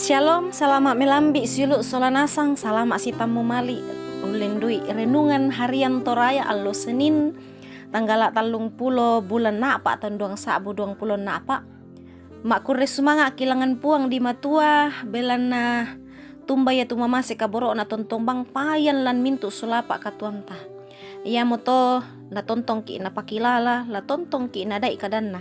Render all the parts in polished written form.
Shalom, selamat melambi silu solanasang, selamat sitamu mali ulendui renungan harian toraya allo Senin tanggal 30 bulan napa tahun 2020 napa. Makure sumanga kilangan puang di matua belana tumba ya tuma mase kaboro na tontong bang payan lan mintu sulapa katuanta. Ia moto na tontong ki na pakilala, la tontong ki na dai kadanna.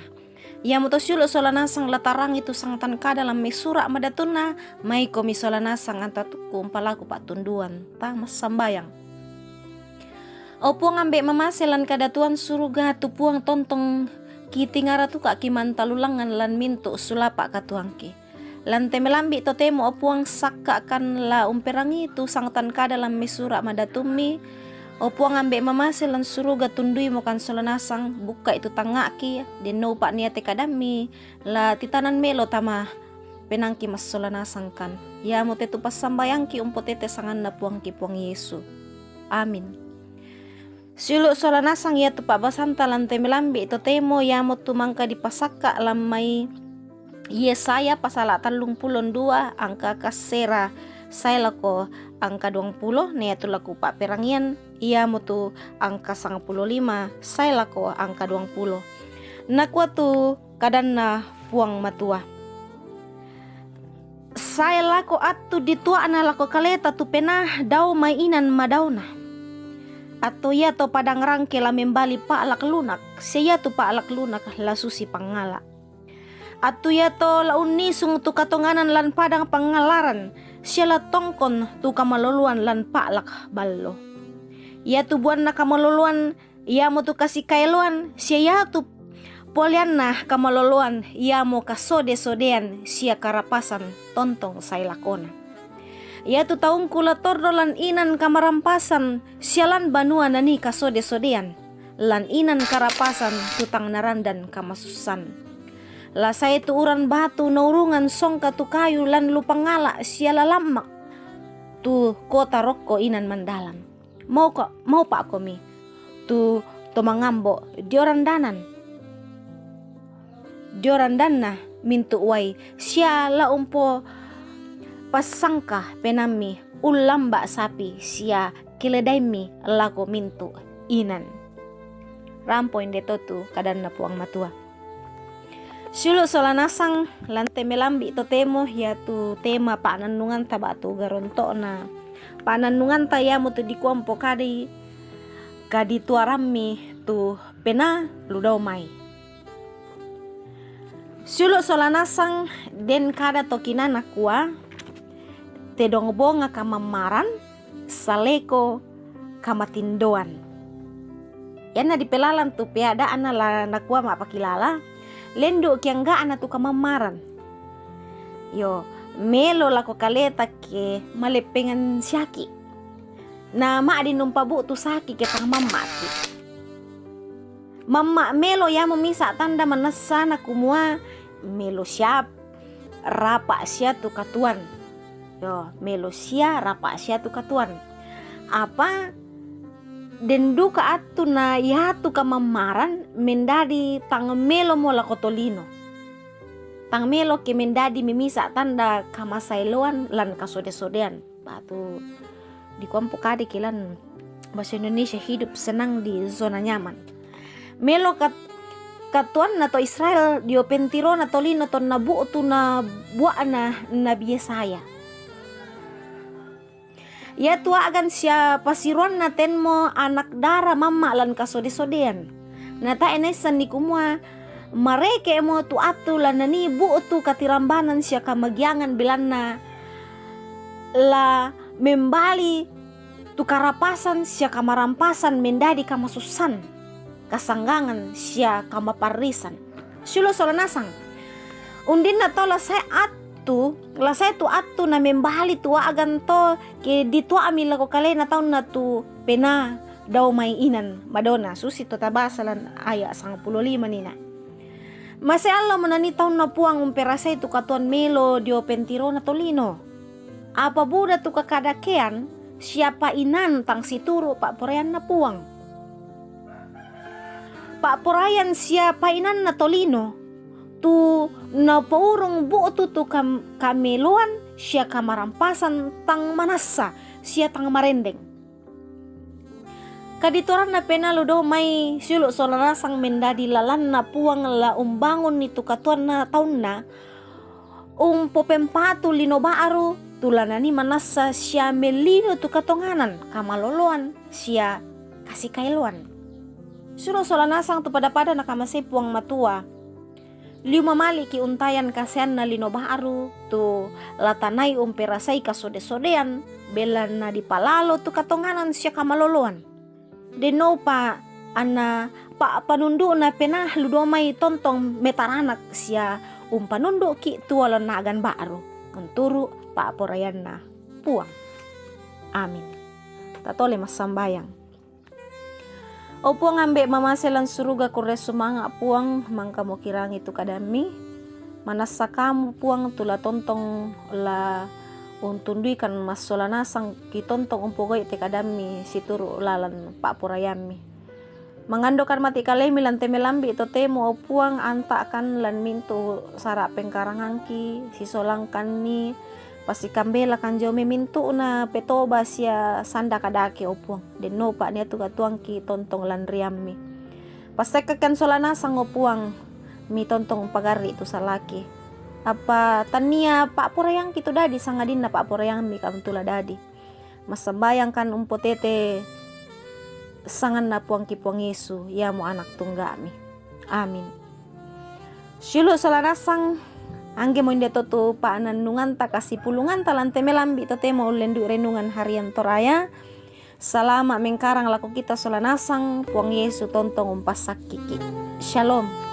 Ia moto siulu solanasang latarang itu sangtan ka dalam mesura madatuna mai komi solanasang antatuku umpalaku pak tunduan ta mas sambayang. Opuang ambek mamaselan kadatuan suruga tu puang tontong kiti ngara tu kaki mantalulangan lan mintu sulapa katuangki. Lan temelambi to temo opuang sakka kan la umperangi tu sangtan ka dalam mesura madatumi. Opuang ambek mamaselan suruga tundui mokan solanasang buka itu tangaki deno pak niate kadami la titanan melo tama penangki mas solanasang kan. Ya mote tu pas sambayangki umpotete sangan na puang ki puang Yesu. Amin. Silu solanasang ya tu pak basanta lan temelambi to temo ya motu mangka dipasaka lamai Yesaya pasal 32 angka kasera saya lako angka 20 nia tu laku pak perangian ia mutu angka 95 saya lako angka 20 nakwa tu kadana puang matua saya lako atu ditua ana lako kaleta tu penah dau mainan madauna atau ya to padang rangke la membali pak lak lunak saya tu pak lak lunak la susi pangala atau ya to la unisung tu katonganan lan padang pangalaran siala tongkon tu kamaloluan lan paklak ballo. Ia tu buan na kamaloluan ia mo tu kasih kailuan sia tu polian na kamaloluan ia mo kasode-sodean sia karapasan tontong say lakona. Ia tu taung kula tordo lan inan kamarampasan sialan banua nani kasode-sodean lan inan karapasan tutang narandan kamasusan. La saya tu uran batu naurungan songka tu kayu lan lupangala siala lamak tu kota rokko inan mandalan. Mau pak komi tu mangambo dioran dana mintu wai siala umpo pasangka penami ulamba sapi sia kiledaimi lako mintu inan. Rampoin deto tu kadanna puang matua. Silu solanasang lante melambi to temo ya tu tema pananungan tabatu garonto na pananungan taya mutu di kuampo kadi tuarami tu pena ludau mai. Silu solanasang den kada tokinana kuah tedong bonga kamamaran saleko kamatindoan. Yana di pelalan tu piada ana la nakua mapakilala. Lendo kiang ga ana tu kamamaran. Yo melo lako kaleta ke malepengan syaki. Na ma di numpabu tu saki ke tang mamati. Mama melo ya memisa tanda manasana kumua melo siap rapa sia tu katuan. Yo melo sia rapa sia tu katuan. Apa dendu ka atu na ya tu kamamaran mendadi tang melo mo la kotolino. Tang melo ke mendadi mimisa tanda kamasailoan lan kasode-sodean. Batu di kuampo kadi kilan bahasa Indonesia hidup senang di zona nyaman. Melo katuan na to Israel dio pentiro na tolino to nabu tu na buana nabi Yesaya. Ya tua agan sia pasiruan na tenmo anak dara mama lan kasode-sodean. Nata enesan ni kumua mareke mo tu atu lan nani bu tu katirambanan sia kamagyangan bilanna la membali tu karapasan sia kamarampasan mendadi kamasusan kasanggangan sia kamaparisan. Sulo solanasang undin na tola saya la saya tu atu na membali tua agan to ke ditua amila ko kale na taon na tu pena daw may inan madonna susi to tabasalan aya 15 nina. Masay Allah manani taon na puang umperasay tu katuan melo dio pentiro na tolino. Apa buda tu kakadakean siapa inan tang situro pak porayan na puang. Pak porayan siapa inan na tolino tu na paurong buo tu kameluan Sia kamarampasan tang manasa, sia tang marendeng. Kaditoran na penalu do may suluk solanasang mendadi lalan na puang la umbangun itu katuan na taun na popempatu lino baaru tulanani manasa sia melino tu katonganan kamaloloan sia kasih kailuan. Suluk solanasang tu pada na kamasay puang matua. Liu mamali ki untayan kasian na lino baaru tu latanai perasai kasode-sodean belan na dipalalo tu katonganan sia kamaloloan. Deno pa ana pa panundu na penah ludomai tontong metaranak sia panundu ki tualon nagan baaru menturu pa porayan na puang. Amin. Tatole masambayang. O puang ambek mamaselan suruga kure sumanga puang mangka mo kirang itu kadami manasa kamu puang tula tontong la untundui kan masolanasang kitontong umpogoi te kadami situru lalan pak purayami mangandokan mati kalemi lan temelambi to temo o puang anta kan lan mintu sara pengkarangangki sisolangkan ni pasti kambela kan jome mintu na petoba sia sanda kadake o puang den no pak nia tu katuang ki tontong lan riammi pasti kakan solanasang o puang mi tontong pagari tu salaki apa tania pak porayang kitu dadi sangadin na pak porayang mi kam tula dadi masambayang kan umpotete sangan na puang ki puang Yesu ya mo anak tunggami. Amin. Syulu solanasang angge mo inde tu paanan nungan ta kasih pulungan talan temelambi to temo lendu renungan harian toraya salama mengkarang laku kita solanasang puang Yesu tontong umpas sakiki. Shalom.